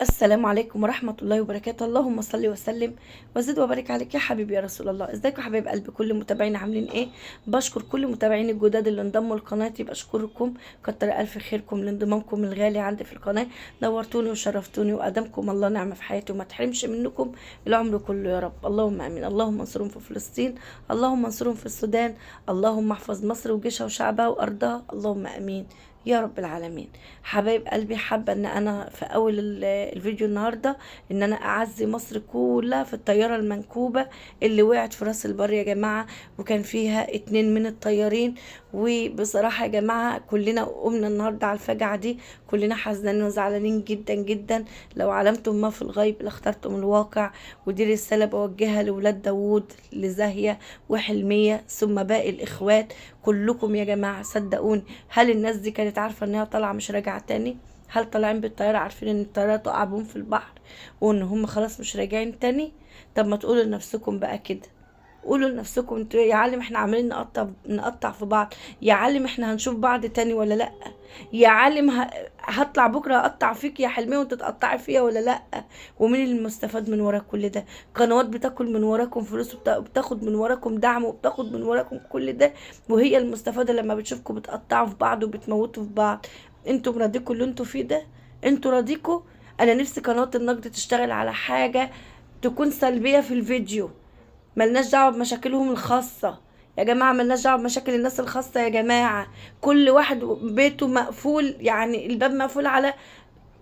السلام عليكم ورحمة الله وبركاته. اللهم صل وسلم وزد وبارك عليك يا حبيبي يا رسول الله. ازيكم يا حبايب قلبي؟ كل متابعين عاملين ايه؟ بشكر كل متابعين الجداد اللي انضموا لقناتي، بشكركم، كتر الف خيركم لانضمامكم الغالي عندي في القناة. نورتوني وشرفتوني وادامكم الله نعمة في حياتي وما تحرمش منكم العمر كله يا رب. اللهم امين. اللهم انصرهم في فلسطين، اللهم انصرهم في السودان، اللهم احفظ مصر وجيشها وشعبها وارضها، اللهم امين يا رب العالمين. حبايب قلبي، حابه ان انا في اول الفيديو النهارده ان انا اعزي مصر كلها في الطياره المنكوبه اللي وقعت في راس البر يا جماعه، وكان فيها 2 من الطيارين. وبصراحه يا جماعه كلنا قمنا النهارده على الفجعه دي، كلنا حزنانين وزعلانين جدا جدا. لو علمتم ما في الغيب لاخترتم الواقع. ودي رساله بوجهها لولاد داوود، لزاهيه وحلميه ثم باقي الاخوات كلكم يا جماعه. صدقوني، هل الناس دي كانت عارفه ان هي طالعه مش راجعه تاني؟ هل طالعين بالطياره عارفين ان الطياره تقع بهم في البحر وان هم خلاص مش راجعين تاني؟ طب ما تقولوا لنفسكم بقى كده، قولوا لنفسكم انتوا يا عالم احنا عمالين نقطع في بعض، يا عالم احنا هنشوف بعض تاني ولا لا، يا عالم هطلع بكره اقطع فيك يا حلمي وانت تقطعي فيا ولا لا. ومين المستفاد من ورا كل ده؟ قنوات بتاكل من وراكم فلوس وبتاخد من وراكم دعم وبتاخد من وراكم كل ده، وهي المستفاده لما بتشوفكم بتقطعوا في بعض وبتموتوا في بعض. انتوا راضيكوا اللي انتوا فيه ده؟ انتوا راضيكوا؟ انا نفسي قناه النقد تشتغل على حاجه تكون سلبيه في الفيديو. ملناش دعوة بمشاكلهم الخاصة يا جماعة، ملناش دعوة بمشاكل الناس الخاصة يا جماعة. كل واحد بيته مقفول، يعني الباب مقفول على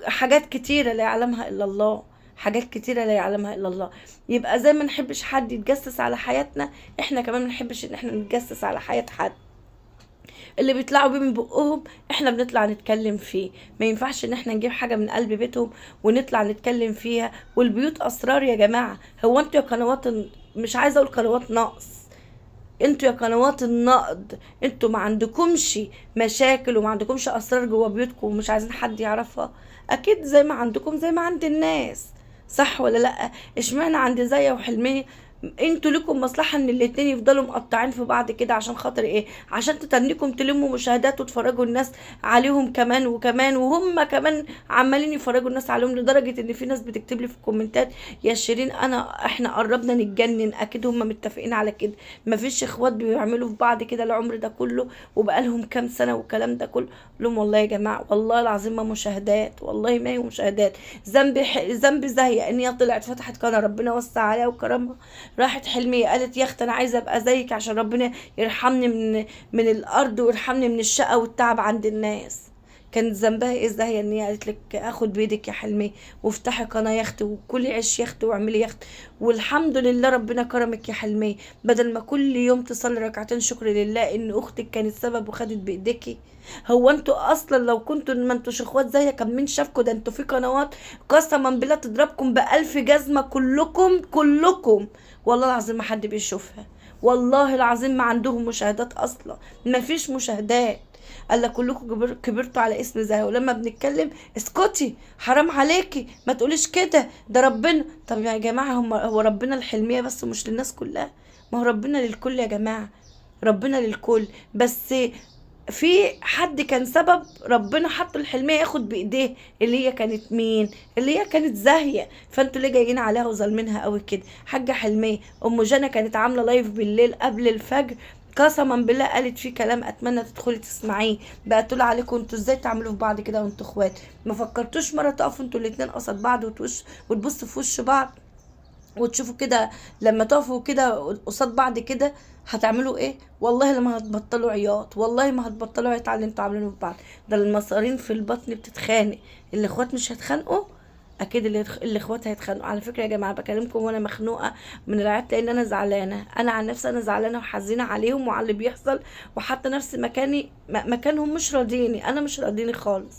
حاجات كتيرة لا يعلمها إلا الله، حاجات كتيرة لا يعلمها إلا الله. يبقى زي ما نحبش حد يتجسس على حياتنا، احنا كمان منحبش ان احنا نتجسس على حياة حد. اللي بيطلعوا بيه من بقهم احنا بنطلع نتكلم فيه. ما ينفعش ان احنا نجيب حاجة من قلب بيتهم ونطلع نتكلم فيها. والبيوت اسرار يا جماعة. هو انتوا يا قنوات مش عايزة اقول قنوات نقص، انتوا يا قنوات النقد انتوا ما عندكمش مشاكل وما عندكمش اسرار جوه بيوتكم ومش عايزين حد يعرفها؟ اكيد زي ما عندكم زي ما عند الناس، صح ولا لا؟ اشمعنى عند زي وحلمية انتوا لكم مصلحة ان الاتنين يفضلوا مقطعين في بعض كده؟ عشان خاطر ايه؟ عشان تتنكم تلموا مشاهدات وتفرجوا الناس عليهم كمان وكمان، وهم كمان عمالين يفرجوا الناس عليهم، لدرجة ان في ناس بتكتب لي في الكومنتات يا شيرين احنا قربنا نتجنن. اكيد هم متفقين على كده. مفيش اخوات بيعملوا في بعض كده العمر ده كله وبقالهم كام سنة والكلام ده كله؟ لهم والله يا جماعة، والله العظيم ما مشاهدات، والله ما هي مشاهدات. ذنب زاهية ان هي طلعت فتحت قناة ربنا وسع عليها وكرمها، راحت حلمية قالت يا اخت انا عايزة ابقى زيك عشان ربنا يرحمني من الارض ويرحمني من الشقة والتعب عند الناس. كانت ذنبها ايه زاهية ان هي قالت لك اخد بايدك يا حلمي وافتحي قناه يا اختي وكلي عيش يا اختي واعملي يا اختي؟ والحمد لله ربنا كرمك يا حلمي، بدل ما كل يوم تصلي ركعتين شكر لله ان اختك كانت سبب وخدت بايديكي. هو انتوا اصلا لو كنتوا ما انتوش اخوات زي كان مين شافكوا؟ ده انتوا في قنوات قسما بالله تضربكم بألف جزمة كلكم كلكم، والله العظيم ما حد بيشوفها، والله العظيم ما عندهم مشاهدات اصلا، ما فيش مشاهدات. قال لك كلكم كبرتوا على اسم زي، ولما بنتكلم اسكتي حرام عليكي ما تقوليش كده ده ربنا. طب يا جماعه هو ربنا الحلميه بس مش للناس كلها؟ ما هو ربنا للكل يا جماعه، ربنا للكل. بس في حد كان سبب ربنا حط الحلمية ياخد بايديه، اللي هي كانت مين؟ اللي هي كانت زاهية. فانتوا ليه جايين عليها وظالمينها قوي كده؟ حاجة حلمية ام جنى كانت عاملة لايف بالليل قبل الفجر، قسما بالله قالت فيه كلام اتمنى تدخلي تسمعيه. بقى تقول عليكم انتوا ازاي تعملوا في بعض كده وانتوا اخوات؟ ما فكرتوش مرة تقفوا انتوا الاتنين قصاد بعض وتبصوا في وش بعض وتشوفوا كده لما تقفوا كده قصاد بعض كده هتعملوا ايه؟ والله لما هتبطلوا عياط، والله ما هتبطلوا عياط على اللي انتوا عاملينه في بعض. ده المصارين في البطن بتتخانق، الاخوات مش هيتخانقوا؟ اكيد الاخوات هيتخانقوا. على فكره يا جماعه بكلمكم وانا مخنوقه من العياط، لان انا زعلانه، انا عن نفسي انا زعلانه وحزينه عليهم وعلى اللي بيحصل، وحتى نفسي مكاني مكانهم مش راضيني، انا مش راضيني خالص.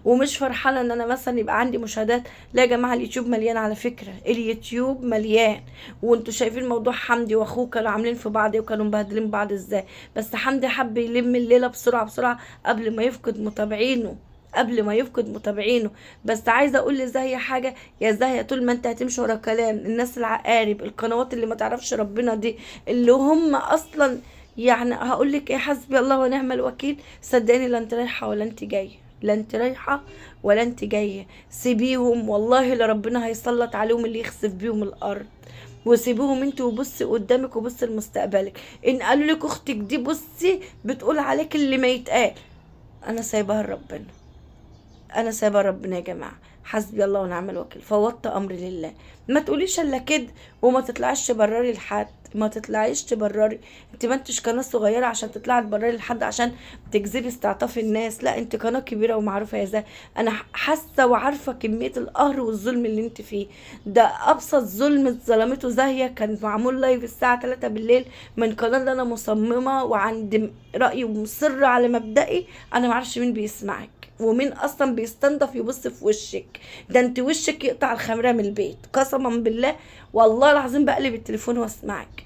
ومش فرحانه ان انا مثلا يبقى عندي مشاهدات. لا يا جماعه اليوتيوب مليان، على فكره اليوتيوب مليان. وانتوا شايفين موضوع حمدي واخوه كانوا عاملين في بعض وكانوا مبهدلين بعض ازاي، بس حمدي حب يلم الليله بسرعه بسرعه قبل ما يفقد متابعينه، قبل ما يفقد متابعينه. بس عايزه اقول لزاهيه حاجه، يا زاهيه طول ما انت هتمشي ورا كلام الناس العقارب، القنوات اللي ما تعرفش ربنا دي، اللي هم اصلا يعني هقول لك ايه، حسبي الله ونعم الوكيل، صدقني لا انت رايحه ولا انت جايه، لا انت رايحة ولا انت جاية. سيبيهم، والله لربنا هيسلط عليهم اللي يخسف بيهم الارض. وسيبوهم انت وبصي قدامك وبصي لمستقبلك. ان قالوا لك اختك دي بصي بتقول عليك اللي ما يتقال، انا سايبها لربنا. انا سايبه ربنا يا جماعه. حسبي الله ونعم الوكيل. فوضت امري لله. ما تقوليش الا كده وما تطلعيش تبرري لحد. ما تطلعيش تبرري. انت ما انتش قناه صغيره عشان تطلعي تبرري لحد عشان تجذبي استعطاف الناس. لا انت قناه كبيره ومعروفه يا زي. انا حاسه وعارفه كميه القهر والظلم اللي انت فيه ده. ابسط ظلم اتظلمته زاهيه كان معمول لايف الساعه 3 بالليل من قناه اللي انا مصممه وعند رايي ومصره على مبدئي. انا معرفش مين بيسمعك ومين اصلا بيستنضف يبص في وشك. ده انت وشك يقطع الخمره من البيت قسما بالله. والله العظيم بقلب التليفون واسمعك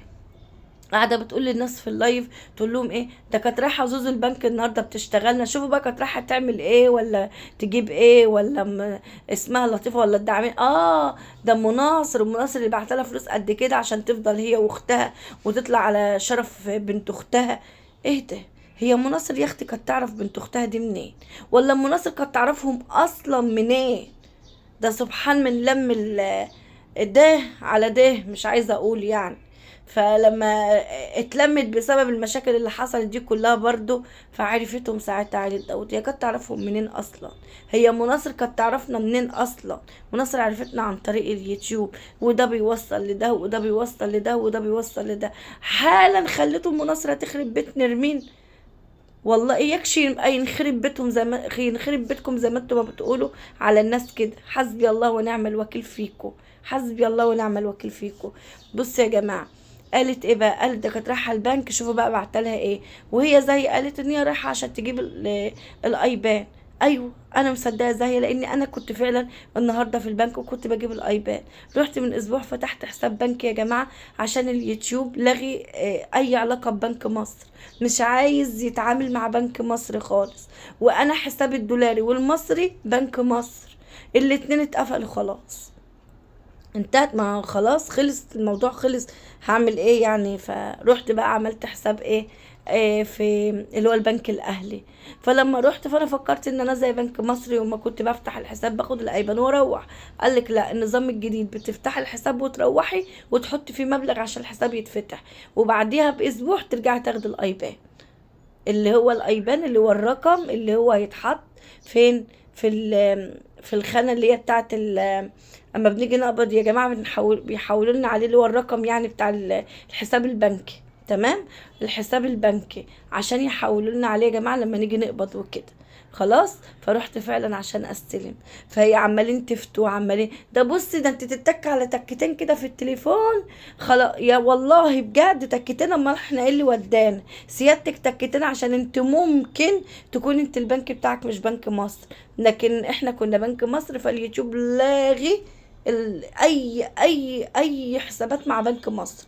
قاعده بتقول للناس في اللايف، تقول لهم ايه ده كانت رايحه زوز البنك النهارده بتشتغلنا. شوفوا بقى كانت رايحه تعمل ايه ولا تجيب ايه ولا اسمها لطيفه ولا الدعمين. ده مناصر. المناصر اللي بعت لها فلوس قد كده عشان تفضل هي واختها وتطلع على شرف بنت اختها. ايه ده؟ هي مناصر يا اختي كانت تعرف بنت اختها دي منين؟ ولا مناصر كانت تعرفهم اصلا منين؟ ده سبحان من لم ده على ده، مش عايزه اقول يعني. فلما اتلمت بسبب المشاكل اللي حصلت دي كلها برضو، فعرفتهم ساعتها عائلة داود. هي كانت تعرفهم منين اصلا؟ هي مناصر كانت تعرفنا منين اصلا؟ مناصر عرفتنا عن طريق اليوتيوب، وده بيوصل لده وده بيوصل لده وده بيوصل لده. حالا خليتهم مناصر تخرب بيت نرمين. والله يكشي ينخرب بيتهم زي ما ينخرب بيتكم زي ما انتم ما بتقولوا على الناس كده. حسبي الله ونعم الوكيل فيكم. حسبي الله ونعم الوكيل فيكم. بصوا يا جماعه، قالت ايه بقى؟ قالت ده كانت رايحه البنك. شوفوا بقى بعتلها ايه وهي زي قالت ان هي رايحه عشان تجيب الايبان. ايوه انا مصدقه زي، لاني انا كنت فعلا النهارده في البنك وكنت بجيب الايبان. رحت من اسبوع فتحت حساب بنك يا جماعه عشان اليوتيوب لغي اي علاقه ببنك مصر. مش عايز يتعامل مع بنك مصر خالص. وانا حسابي الدولاري والمصري بنك مصر الاتنين اتقفلوا خلاص. انتهت. ما خلاص خلص الموضوع خلص. هعمل ايه يعني؟ فروحت بقى عملت حساب ايه في اللي هو البنك الاهلي. فلما رحت فانا فكرت ان انا زي بنك مصري وما كنت بفتح الحساب باخد الايبان واروح. قال لك لا، النظام الجديد بتفتحي الحساب وتروحي وتحطي فيه مبلغ عشان الحساب يتفتح، وبعديها باسبوع ترجعي تاخدي الايبان. اللي هو الايبان اللي هو الرقم اللي هو هيتحط فين؟ في الخانه اللي هي بتاعه اما بنيجي نقبض يا جماعه بيحولوا لنا عليه اللي هو الرقم يعني بتاع الحساب البنكي. تمام. الحساب البنكي عشان يحولوا لنا عليه يا جماعه لما نيجي نقبض وكده. خلاص. فرحت فعلا عشان استلم. فهي عمالين تفتوا عمالين ده. بصي ده انت تتك على تكتين كده في التليفون. خلاص يا والله بجد تكتين. اما احنا ايه اللي ودانا سيادتك تكتين؟ عشان انت ممكن تكون انت البنك بتاعك مش بنك مصر، لكن احنا كنا بنك مصر. فاليوتيوب لاغي اي حسابات مع بنك مصر.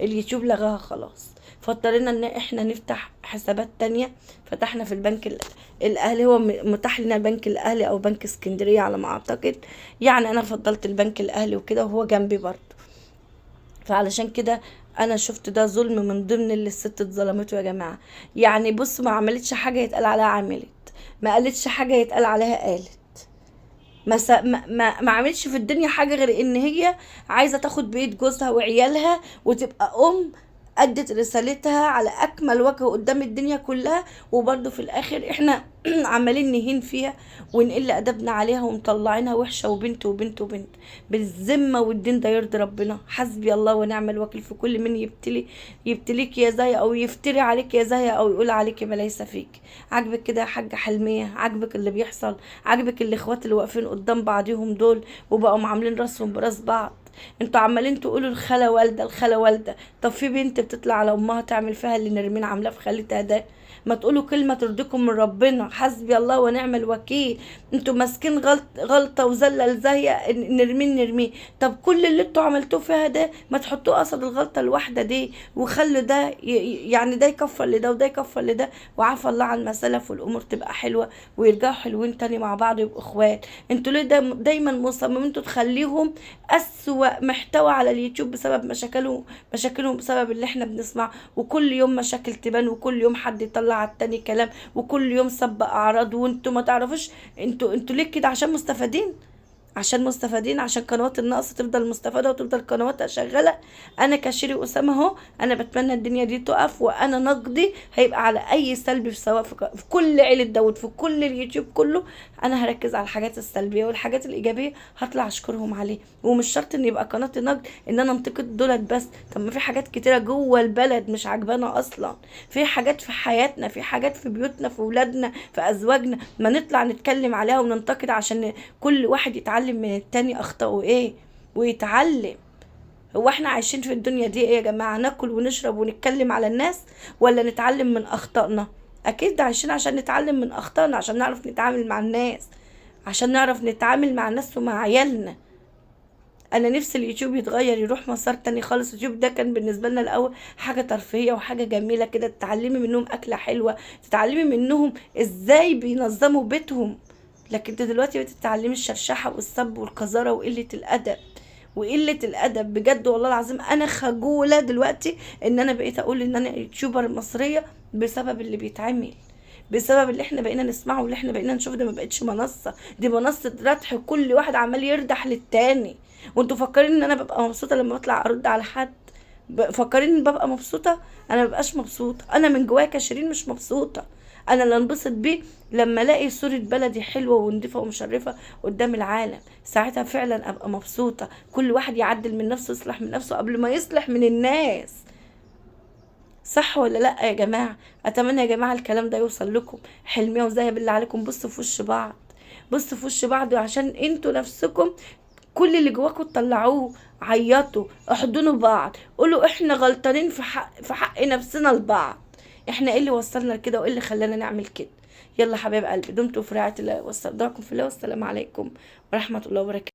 اليوتيوب لغاها خلاص. فاضطرينا ان احنا نفتح حسابات تانية. فتحنا في البنك الاهلي. هو متاح لنا البنك الاهلي او بنك اسكندرية على ما اعتقد. يعني انا فضلت البنك الاهلي وكده وهو جنبي برضه. فعلشان كده انا شفت ده ظلم من ضمن اللي الست اتظلمته يا جماعة. يعني بص ما عملتش حاجة يتقال عليها عملت، ما قالتش حاجة يتقال عليها قالت، ما عملتش في الدنيا حاجة غير ان هي عايزة تاخد بيت جوزها وعيالها وتبقى ام. ادت رسالتها على اكمل وجه قدام الدنيا كلها. وبرضه في الاخر احنا عمالين نهين فيها ونقل ادبنا عليها ومطلعينها وحشه وبنت وبنت وبنت. بالذمه والدين ده يرضي ربنا. حسبي الله ونعم الوكيل في كل من يبتليك يا زاهيه او يفتري عليك يا زاهيه او يقول عليك ما ليس فيك. عاجبك كده يا حاجه حلميه؟ عاجبك اللي بيحصل؟ عاجبك الاخوات اللي واقفين قدام بعضهم دول وبقوا عاملين راسهم براس بعض؟ انتوا عمالين تقولوا الخالة والدة الخالة والدة. طب في بنت بتطلع على امها تعمل فيها اللي نرمين عاملاه في خالتها ده؟ ما تقولوا كلمة ترضيكم من ربنا. حسبي الله ونعم الوكيل. انتوا ماسكين غلطة وزلة زي نرمين. طب كل اللي انتوا عملتوه فيها ده ما تحطوه قصد الغلطة الواحدة دي وخلوا ده يعني ده يكفر لده وده يكفر لده وعفى الله عن ما سلف والامور تبقى حلوة ويرجعوا حلوين تاني مع بعض ويبقوا اخوات. انتوا ليه دايما مصممين انتوا تخليهم اسوأ محتوى على اليوتيوب بسبب مشاكلهم بسبب اللي احنا بنسمع. وكل يوم مشاكل تبان وكل يوم حد يطلع على التاني كلام، وكل يوم سب اعراض، وانتوا ما تعرفوش انتوا ليه كده؟ عشان مستفيدين، عشان قنوات النقص تفضل مستفادة وتفضل قنواتها شغالة. انا كشيري اسامة اهو، انا بتمنى الدنيا دي تقف، وانا نقدي هيبقى على اي سلبي، سواء في كل عيلة داود، في كل اليوتيوب كله. انا هركز على الحاجات السلبية، والحاجات الايجابية هطلع اشكرهم عليه. ومش شرط ان يبقى قناة النقد ان انا انتقد دولت بس. طب ما في حاجات كتيرة جوه البلد مش عجبانا اصلا، في حاجات في حياتنا، في حاجات في بيوتنا، في ولادنا، في ازواجنا، ما نطلع نتكلم عليها وننتقد عشان كل واحد يتعلم من التاني اخطائه ايه ويتعلم. هو احنا عايشين في الدنيا دي ايه يا جماعة؟ ناكل ونشرب ونتكلم على الناس، ولا نتعلم من اخطائنا؟ اكيد عايشين عشان نتعلم من اخطائنا، عشان نعرف نتعامل مع الناس، عشان نعرف نتعامل مع الناس ومع عيالنا. انا نفسي اليوتيوب يتغير، يروح مسار تاني خالص. اليوتيوب ده كان بالنسبه لنا الاول حاجه ترفيهيه وحاجه جميله كده، تتعلمي منهم اكله حلوه، تتعلمي منهم ازاي بينظموا بيتهم. لكن انت دلوقتي بتتعلمي الشرشحه والسب والقذاره وقله الادب، وقله الادب بجد والله العظيم. انا خجوله دلوقتي ان انا بقيت اقول ان انا يوتيوبر مصريه بسبب اللي بيتعمل، بسبب اللي احنا بقينا نسمعه واللي احنا بقينا نشوف. ده ما بقتش منصه، دي منصه ردح، كل واحد عمال يردح للتاني. وانتوا فاكرين ان انا ببقى مبسوطه لما بطلع ارد على حد؟ فاكرين ان ببقى مبسوطه؟ انا مبقاش مبسوطه، انا من جوايا كشيرين مش مبسوطه. انا اللي انبسط بيه لما الاقي صوره بلدي حلوه ونضيفه ومشرفه قدام العالم، ساعتها فعلا ابقى مبسوطه. كل واحد يعدل من نفسه، يصلح من نفسه قبل ما يصلح من الناس. صح ولا لا يا جماعه؟ اتمنى يا جماعه الكلام ده يوصل لكم. حلميه وزي بالله عليكم بصوا في وش بعض، بصوا في وش بعض، عشان انتوا نفسكم كل اللي جواكم تطلعوه. عيطوا، احضنوا بعض، قولوا احنا غلطانين في حق نفسنا لبعض. احنا ايه اللي وصلنا لكده، وايه اللي خلانا نعمل كده؟ يلا حبايب قلبي، دمتم في رعاية الله، واستودعكم في الله، والسلام عليكم ورحمة الله وبركاته.